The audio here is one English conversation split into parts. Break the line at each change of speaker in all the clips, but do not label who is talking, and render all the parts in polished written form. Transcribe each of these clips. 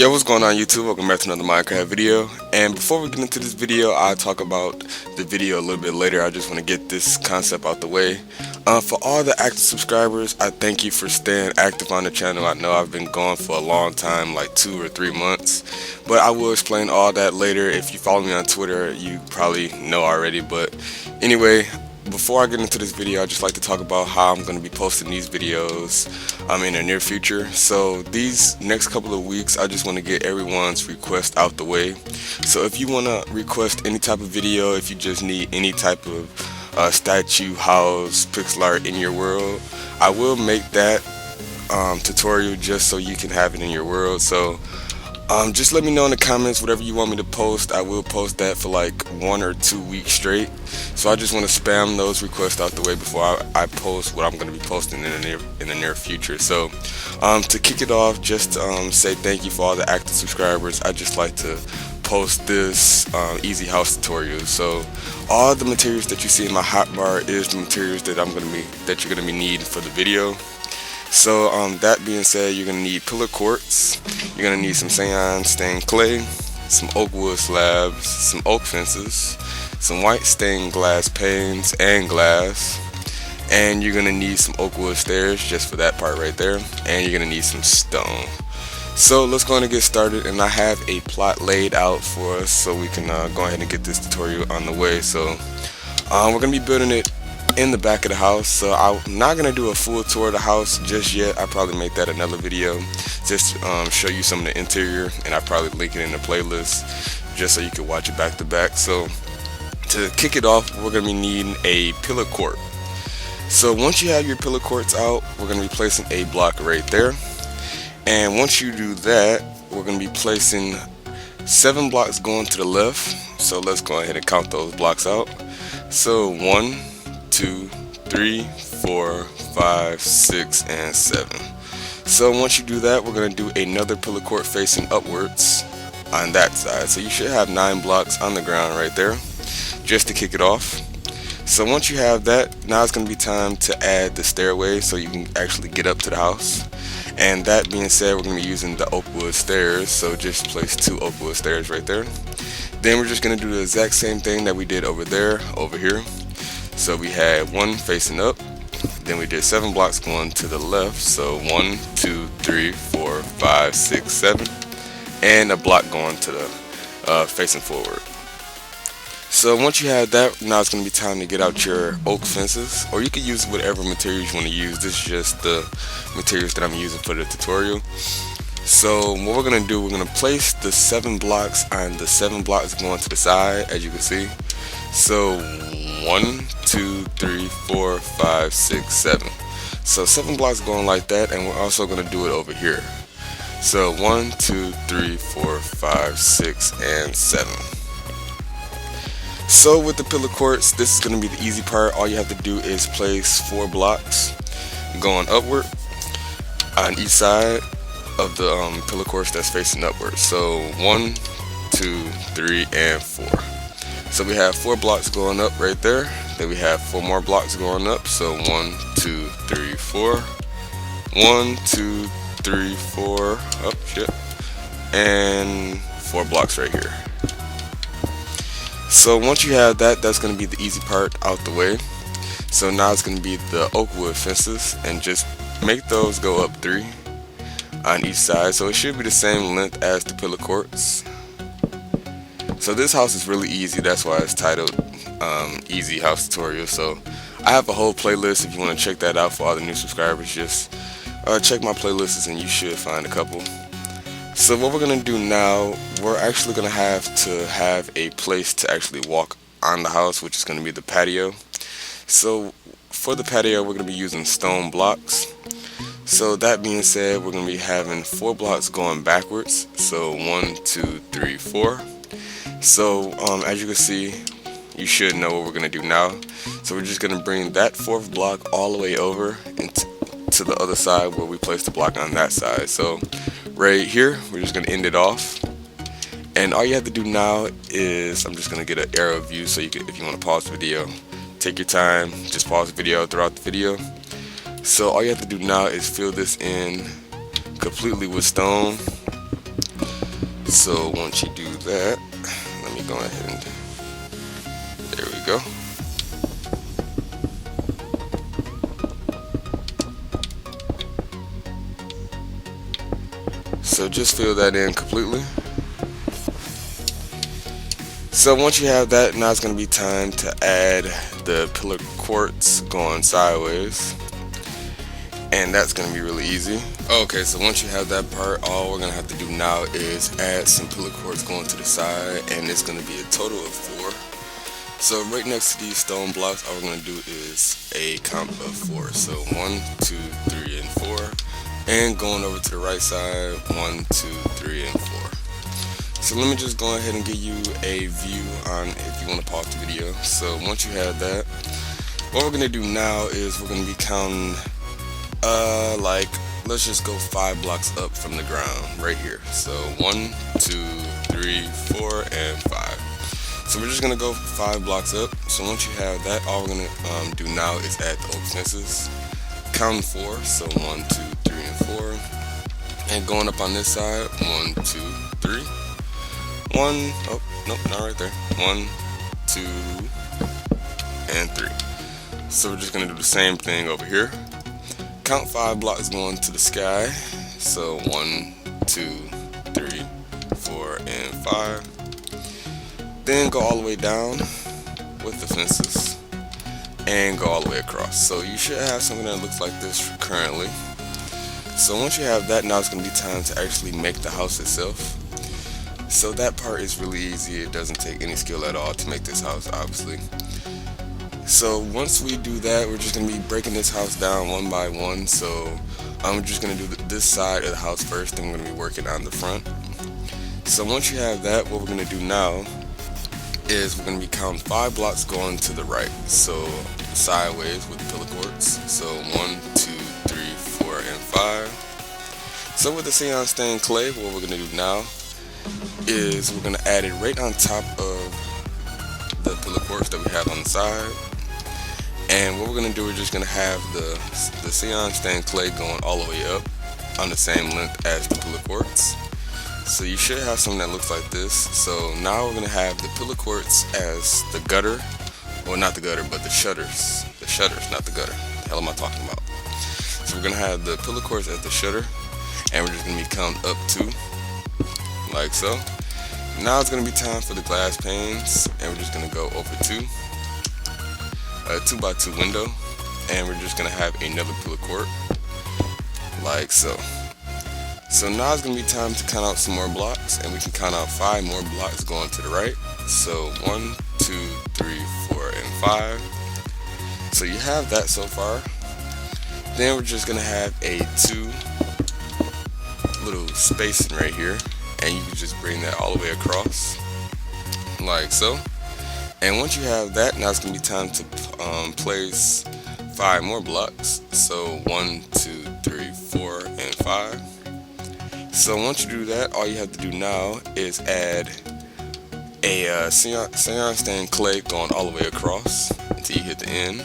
Yo, what's going on YouTube? Welcome back to another Minecraft video. And before we get into this video, I'll talk about the video a little bit later. I just want to get this concept out the way. For all the active subscribers, I thank you for staying active on the channel. I know I've been gone for a long time, like 2 or 3 months, but I will explain all that later. If you follow me on Twitter, you probably know already. But anyway, before I get into this video, I'd just like to talk about how I'm going to be posting these videos in the near future. So these next couple of weeks, I just want to get everyone's request out the way. So if you want to request any type of video, if you just need any type of statue, house, pixel art in your world, I will make that tutorial just so you can have it in your world. So just let me know in the comments whatever you want me to post. I will post that for like 1 or 2 weeks straight. So I just want to spam those requests out the way before I post what I'm going to be posting in the near future. So to kick it off, just say thank you for all the active subscribers. I just like to post this easy house tutorial. So all the materials that you see in my hotbar is the materials that you're gonna be needing for the video. So that being said, you're gonna need pillar quartz, you're gonna need some cyan stained clay, some oak wood slabs, some oak fences, some white stained glass panes and glass, and you're gonna need some oak wood stairs just for that part right there, and you're gonna need some stone. So let's go ahead and get started, and I have a plot laid out for us so we can go ahead and get this tutorial on the way. So we're gonna be building it in the back of the house, so I'm not gonna do a full tour of the house just yet. I'll probably make that another video, just show you some of the interior, and I'll probably link it in the playlist just so you can watch it back to back. So to kick it off, we're gonna be needing a pillar court. So once you have your pillar courts out, we're gonna be placing a block right there, and once you do that, we're gonna be placing 7 blocks going to the left. So let's go ahead and count those blocks out. So 1, 2, 3, 4, 5, 6, and 7. So once you do that, we're going to do another pillar court facing upwards on that side. So you should have 9 blocks on the ground right there, just to kick it off. So once you have that, now it's going to be time to add the stairway so you can actually get up to the house. And that being said, we're going to be using the oak wood stairs, so just place 2 oak wood stairs right there. Then we're just going to do the exact same thing that we did over there, over here. So we had 1 facing up, then we did 7 blocks going to the left, so 1, 2, 3, 4, 5, 6, 7, and a block going to the facing forward. So once you have that, now it's going to be time to get out your oak fences, or you can use whatever materials you want to use. This is just the materials that I'm using for the tutorial. So what we're going to do, we're going to place the 7 blocks on the 7 blocks going to the side, as you can see. So 1, 2, 3, 4, 5, 6, 7. So 7 blocks going like that, and we're also going to do it over here. So 1, 2, 3, 4, 5, 6, and 7. So with the pillar courts, this is going to be the easy part. All you have to do is place 4 blocks going upward on each side of the pillar courts that's facing upward. So 1, 2, 3, and 4. So we have 4 blocks going up right there. Then we have 4 more blocks going up. So 1, 2, 3, 4. 1, 2, 3, 4. Oh shit. And 4 blocks right here. So once you have that, that's going to be the easy part out the way. So now it's going to be the oak wood fences, and just make those go up 3 on each side. So it should be the same length as the pillar courts. So this house is really easy, that's why it's titled Easy House Tutorial. So I have a whole playlist. If you want to check that out for all the new subscribers, just check my playlists and you should find a couple. So what we're going to do now, we're actually going to have a place to actually walk on the house, which is going to be the patio. So for the patio, we're going to be using stone blocks. So that being said, we're going to be having 4 blocks going backwards. So 1, 2, 3, 4. So as you can see, you should know what we're going to do now. So we're just going to bring that 4th block all the way over to the other side where we placed the block on that side. So right here, we're just going to end it off. And all you have to do now is, I'm just going to get an arrow view so you can, if you want to pause the video, take your time, just pause the video throughout the video. So all you have to do now is fill this in completely with stone. So once you do that, let me go ahead and, there we go. So just fill that in completely. So once you have that, now it's going to be time to add the pillar quartz going sideways, and that's going to be really easy. Okay, so once you have that part, all we're going to have to do now is add some pillar quartz going to the side, and it's going to be a total of 4. So right next to these stone blocks, all we're going to do is a count of 4. So 1, 2, 3, and 4. And going over to the right side, 1, 2, 3, and 4. So let me just go ahead and give you a view on if you want to pause the video. So once you have that, what we're going to do now is we're going to be counting, like, let's just go 5 blocks up from the ground right here. So 1, 2, 3, 4, and 5. So we're just going to go 5 blocks up. So once you have that, all we're going to do now is add the oak fences. Counting 4, so 1, 2, 3, and 4. And going up on this side, 1, 2, 3. 1, oh, nope, not right there. 1, 2, and 3. So we're just going to do the same thing over here. Count 5 blocks going to the sky. So 1, 2, 3, 4, and 5. Then go all the way down with the fences and go all the way across. So you should have something that looks like this currently. So once you have that, now it's going to be time to actually make the house itself. So that part is really easy. It doesn't take any skill at all to make this house, obviously. So once we do that, we're just going to be breaking this house down one by one. So I'm just going to do this side of the house first, then we're going to be working on the front. So once you have that, what we're going to do now is we're going to be counting 5 blocks going to the right. So sideways with pillar quartz. So 1, 2, 3, 4, and 5. So with the cyan stained clay, what we're going to do now is we're going to add it right on top of the pillar quartz that we have on the side. And what we're going to do, we're just going to have the cyan stained clay going all the way up on the same length as the pillar quartz. So you should have something that looks like this. So now we're going to have the pillar quartz as the gutter, or not the gutter, but the shutters. The shutters, not the gutter. What the hell am I talking about? So we're going to have the pillar quartz as the shutter, and we're just going to be counting up 2. Like so. Now it's going to be time for the glass panes, and we're just going to go over 2, a 2x2 window, and we're just going to have another pillar quartz, like so. So now it's going to be time to count out some more blocks, and we can count out 5 more blocks going to the right. So 1, 2, 3, 4, and 5. So you have that so far. Then we're just going to have a 2 little spacing right here. And you can just bring that all the way across, like so. And once you have that, now it's going to be time to place 5 more blocks. So 1, 2, 3, 4, and 5. So once you do that, all you have to do now is add a cyan stained clay going all the way across until you hit the end.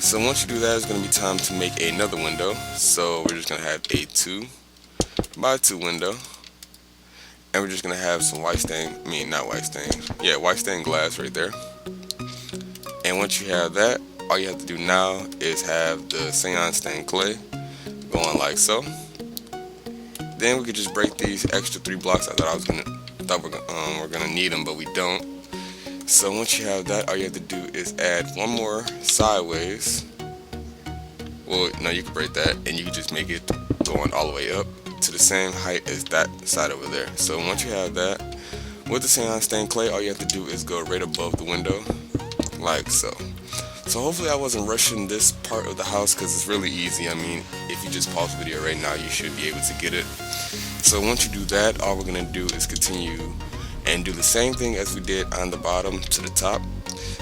So once you do that, it's going to be time to make another window. So we're just going to have a 2x2 window, and we're just gonna have some white stained glass right there. And once you have that, all you have to do now is have the cyan stained clay going like so. Then we could just break these extra 3 blocks. I thought we're gonna need them, but we don't. So once you have that, all you have to do is add 1 more sideways. Well, no, you can break that, and you can just make it going all the way up to the same height as that side over there. So once you have that, with the cyan stained clay, all you have to do is go right above the window, like so. So hopefully I wasn't rushing this part of the house, because it's really easy. I mean, if you just pause the video right now, you should be able to get it. So once you do that, all we're going to do is continue and do the same thing as we did on the bottom to the top.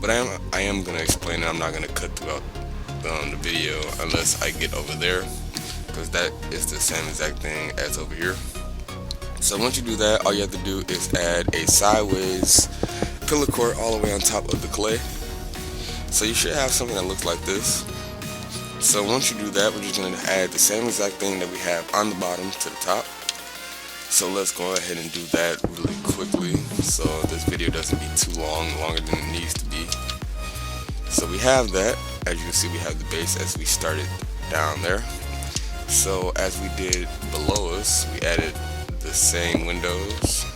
But I am going to explain it. I'm not going to cut throughout the video unless I get over there, because that is the same exact thing as over here. So once you do that, all you have to do is add a sideways pillar quartz all the way on top of the clay. So you should have something that looks like this. So once you do that, we're just going to add the same exact thing that we have on the bottom to the top. So let's go ahead and do that really quickly so this video doesn't be too long, longer than it needs to be. So we have that. As you can see, we have the base as we started down there. So as we did below us, we added the same windows.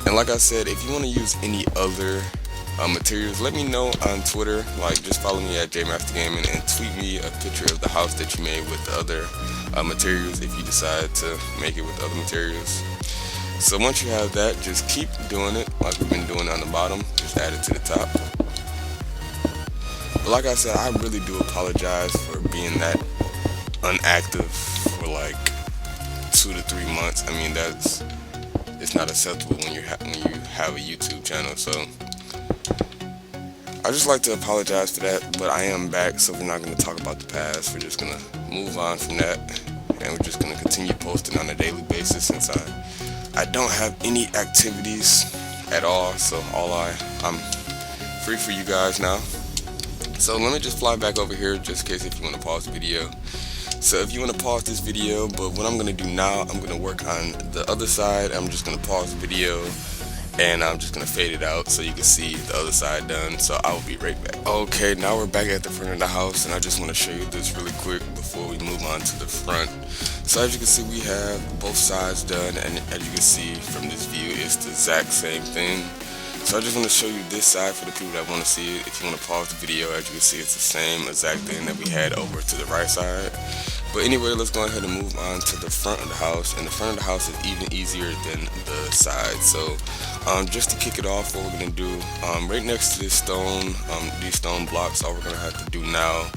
And like I said, if you want to use any other materials, let me know on Twitter. Like, just follow me at JMasterGaming and tweet me a picture of the house that you made with the other materials if you decide to make it with other materials. So once you have that, just keep doing it like we've been doing on the bottom. Just add it to the top. But like I said, I really do apologize for being that inactive for like 2 to 3 months. I mean, it's not acceptable when you have a YouTube channel. So I just like to apologize for that, but I am back, so we're not going to talk about the past. We're just going to move on from that, and we're just going to continue posting on a daily basis since I don't have any activities at all. So I'm free for you guys now. So let me just fly back over here just in case if you want to pause the video. So if you want to pause this video, but what I'm going to do now, I'm going to work on the other side. I'm just going to pause the video and I'm just going to fade it out so you can see the other side done. So I will be right back. Okay, now we're back at the front of the house, and I just want to show you this really quick before we move on to the front. So as you can see, we have both sides done, and as you can see from this view, it's the exact same thing. So I just want to show you this side for the people that want to see it. If you want to pause the video, as you can see, it's the same exact thing that we had over to the right side. But anyway, let's go ahead and move on to the front of the house. And the front of the house is even easier than the side. So just to kick it off, what we're going to do, right next to this stone, these stone blocks, all we're going to have to do now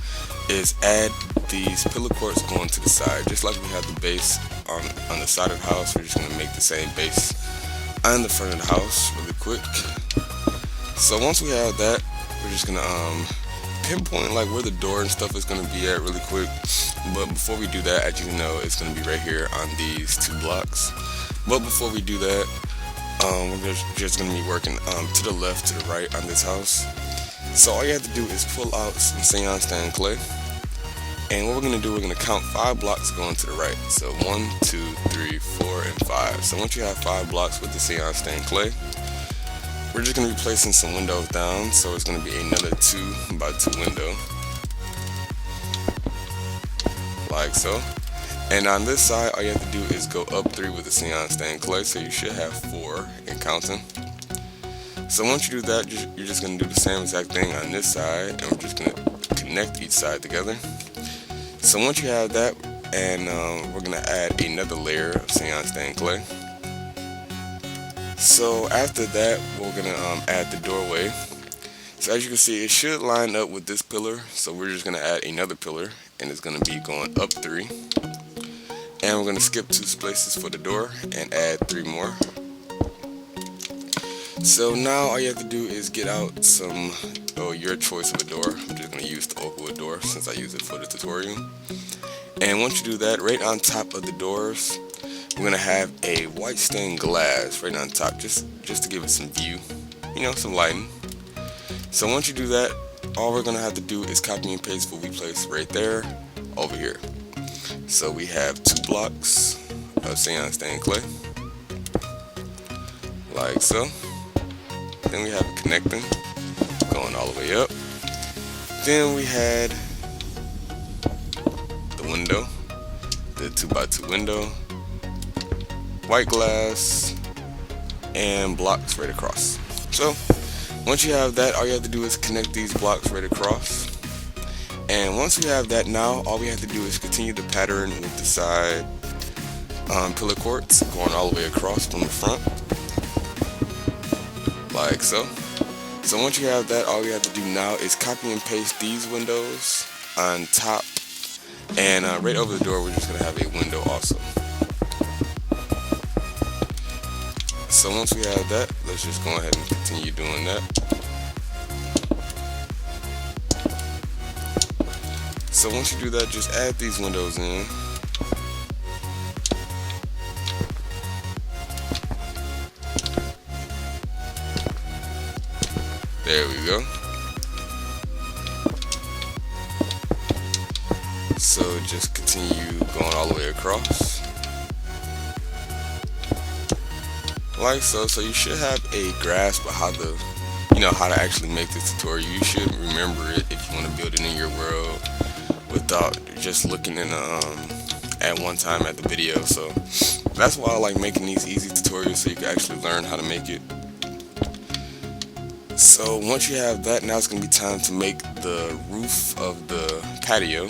is add these pillar courts going to the side. Just like we have the base on the side of the house, we're just going to make the same base on the front of the house really quick. So once we have that, we're just going to pinpoint like where the door and stuff is going to be at really quick. But before we do that, as you know, it's going to be right here on these 2 blocks. But before we do that, we're just going to be working to the left, to the right on this house. So all you have to do is pull out some Cyan Stand Clay. And what we're going to do, we're going to count 5 blocks going to the right. So 1, 2, 3, 4, and 5. So once you have 5 blocks with the Cyan Stand Clay, we're just going to be placing some windows down. So it's going to be another 2 by 2 window, like so. And on this side, all you have to do is go up 3 with the Cyan Stand Clay. So you should have 4 and counting. So once you do that, you're just going to do the same exact thing on this side, and we're just going to connect each side together. So once you have that, and we're going to add another layer of Cyan Stand Clay. So after that, we're going to add the doorway. So as you can see, it should line up with this pillar. So we're just going to add another pillar, and it's going to be going up 3. And we're going to skip 2 spaces for the door and add 3 more. So now all you have to do is get out your choice of a door. I'm just going to use the Oakwood door since I use it for the tutorial. And once you do that, right on top of the doors, we're going to have a white stained glass right on top, just to give it some view, some lighting. So once you do that, all we're going to have to do is copy and paste what we placed right there over here. So we have 2 blocks of Cyan Stand Clay, like so. Then we have it connecting, going all the way up. Then we had the window, the 2 by 2 window, white glass, and blocks right across. So once you have that, all you have to do is connect these blocks right across. And once we have that, now all we have to do is continue the pattern with the side pillar courts going all the way across from the front, like so. So once you have that, all you have to do now is copy and paste these windows on top, and right over the door we're just going to have a window also. So once we have that, let's just go ahead and continue doing that. So once you do that, just add these windows in. There we go. So just continue going all the way across. like so. So you should have a grasp of how the how to actually make this tutorial. You should remember it if you want to build it in your world without just looking in at one time at the video. So that's why I like making these easy tutorials, so you can actually learn how to make it. So once you have that, now it's going to be time to make the roof of the patio.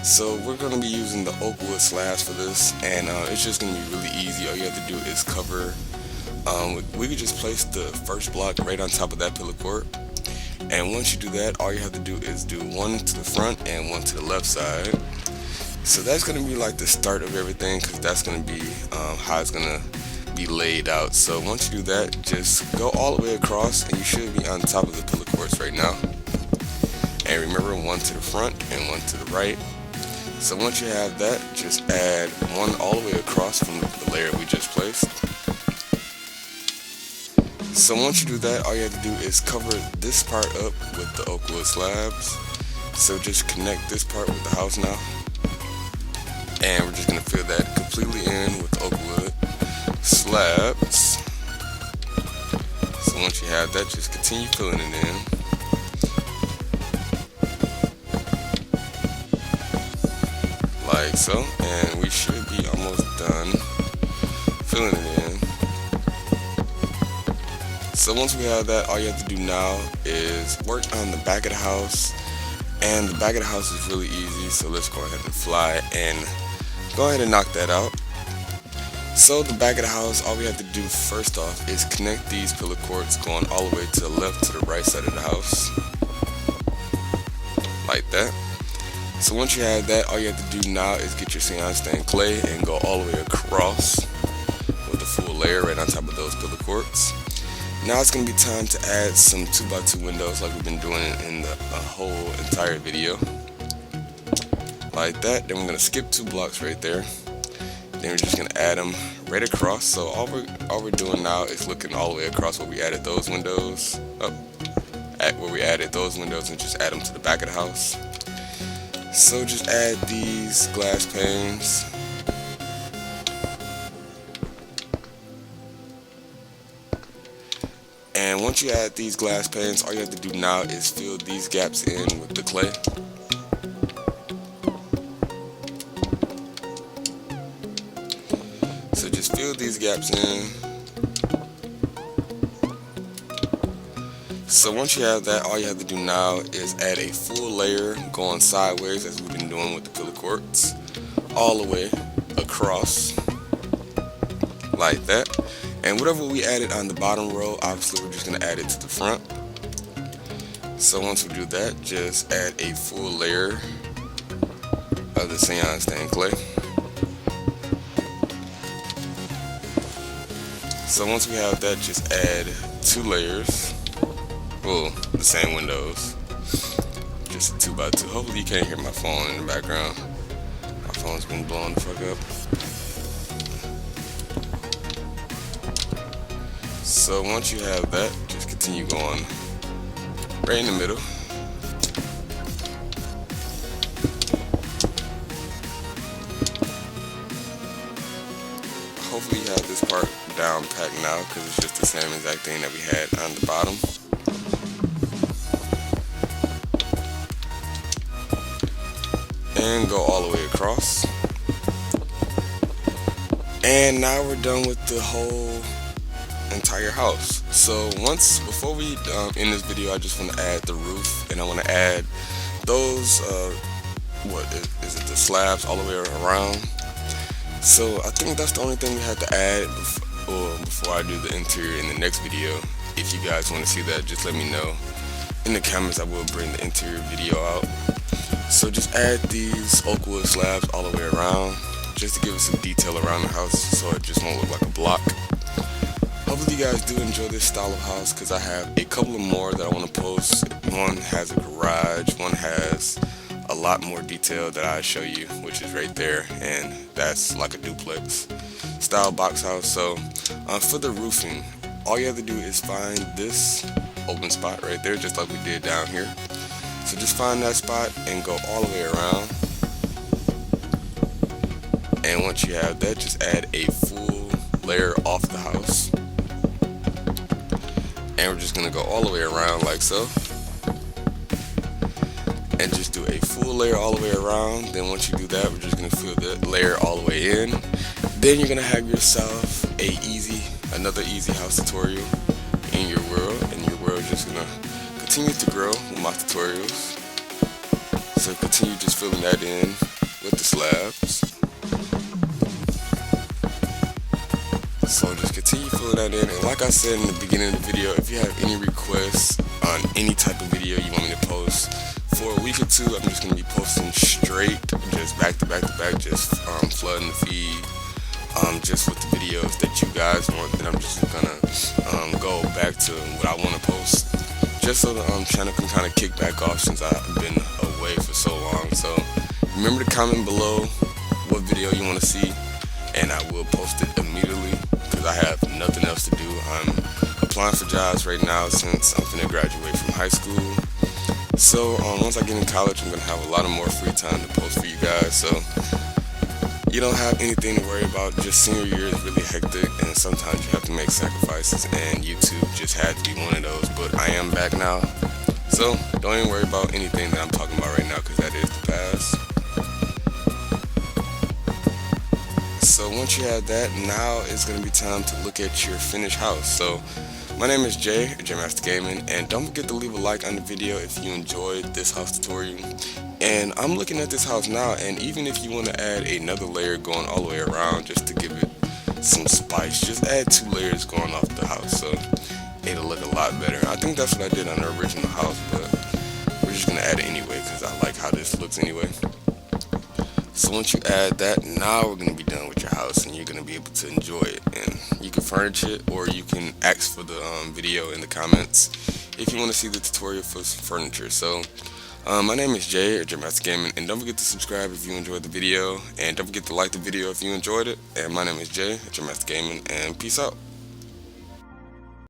So we're going to be using the oak wood slabs for this, and it's just going to be really easy. All you have to do is cover, we could just place the first block right on top of that pillar court. And once you do that, all you have to do is do one to the front and one to the left side. So that's going to be like the start of everything, because that's going to be how it's going to be laid out. So once you do that, just go all the way across, and you should be on top of the pillar courts right now. And remember, one to the front and one to the right. So once you have that, just add one all the way across from the layer we just placed. So once you do that, all you have to do is cover this part up with the oak wood slabs. So just connect this part with the house now. And we're just going to fill that completely in with the oak wood slabs. So once you have that, just continue filling it in. Like so, and we should be almost done filling it in. So once we have that, all you have to do now is work on the back of the house, and the back of the house is really easy, so let's go ahead and fly and go ahead and knock that out. So the back of the house, all we have to do first off is connect these pillar courts going all the way to the left to the right side of the house, like that. So once you have that, all you have to do now is get your cyan stained clay and go all the way across with the full layer right on top of those pillar courts. Now it's going to be time to add some 2x2 windows like we've been doing in the whole entire video. Like that. Then we're going to skip 2 blocks right there. Then we're just going to add them right across. So all we're doing now is looking all the way across where we added those windows, where we added those windows, and just add them to the back of the house. So just add these glass panes. And once you add these glass panes, all you have to do now is fill these gaps in with the clay. So just fill these gaps in. So once you have that, all you have to do now is add a full layer going sideways, as we've been doing with the pillar courts, all the way across, like that. And whatever we added on the bottom row, obviously we're just going to add it to the front. So once we do that, just add a full layer of the cyan stained clay. So once we have that, just add 2 layers. Well, the same windows. Just a 2x2. Hopefully you can't hear my phone in the background. My phone's been blowing the fuck up. So once you have that, just continue going right in the middle. Hopefully you have this part down packed now, because it's just the same exact thing that we had on the bottom. And go all the way across. And now we're done with the whole entire house. So before we end this video, I just want to add the roof, and I want to add those what is it, the slabs all the way around. So I think that's the only thing we have to add before I do the interior in the next video. If you guys want to see that, just let me know in the comments. I will bring the interior video out. So just add these oak wood slabs all the way around, just to give it some detail around the house, so it just won't look like a block. Hopefully you guys do enjoy this style of house, because I have a couple of more that I want to post. One has a garage, one has a lot more detail that I show you, which is right there, and that's like a duplex style box house. So for the roofing, all you have to do is find this open spot right there, just like we did down here. So just find that spot and go all the way around. And once you have that, just add a full layer off the house. And we're just going to go all the way around like so. And just do a full layer all the way around. Then once you do that, we're just going to fill the layer all the way in. Then you're going to have yourself another easy house tutorial in your world. And your world is just going to continue to grow with my tutorials. So continue just filling that in with the slabs. So just continue filling that in. And like I said in the beginning of the video, if you have any requests on any type of video you want me to post for a week or two, I'm just going to be posting straight, just back to back to back, just flooding the feed, just with the videos that you guys want. Then I'm just going to go back to what I want to post, just so the channel can kind of kick back off since I've been away for so long. So remember to comment below what video you want to see, and I will post it immediately because I have nothing else to do. I'm applying for jobs right now since I'm finna graduate from high school. So once I get in college, I'm gonna have a lot of more free time to post for you guys. So you don't have anything to worry about. Just senior year is really hectic, and sometimes you have to make sacrifices, and YouTube just had to be one of those. But I am back now, so don't even worry about anything that I'm talking about right now because that is the past. So once you have that, now it's going to be time to look at your finished house. So my name is Jay, Master Gaming, and don't forget to leave a like on the video if you enjoyed this house tutorial. And I'm looking at this house now, and even if you want to add another layer going all the way around just to give it some spice, just add 2 layers going off the house, so it'll look a lot better. I think that's what I did on the original house, but we're just going to add it anyway because I like how this looks anyway. So once you add that, now we're going to be done with your house, and you're going to be able to enjoy it. And you can furnish it, or you can ask for the video in the comments if you want to see the tutorial for some furniture. So my name is Jay, Master Gaming, and don't forget to subscribe if you enjoyed the video, and don't forget to like the video if you enjoyed it. And my name is Jay, Master Gaming, and peace out.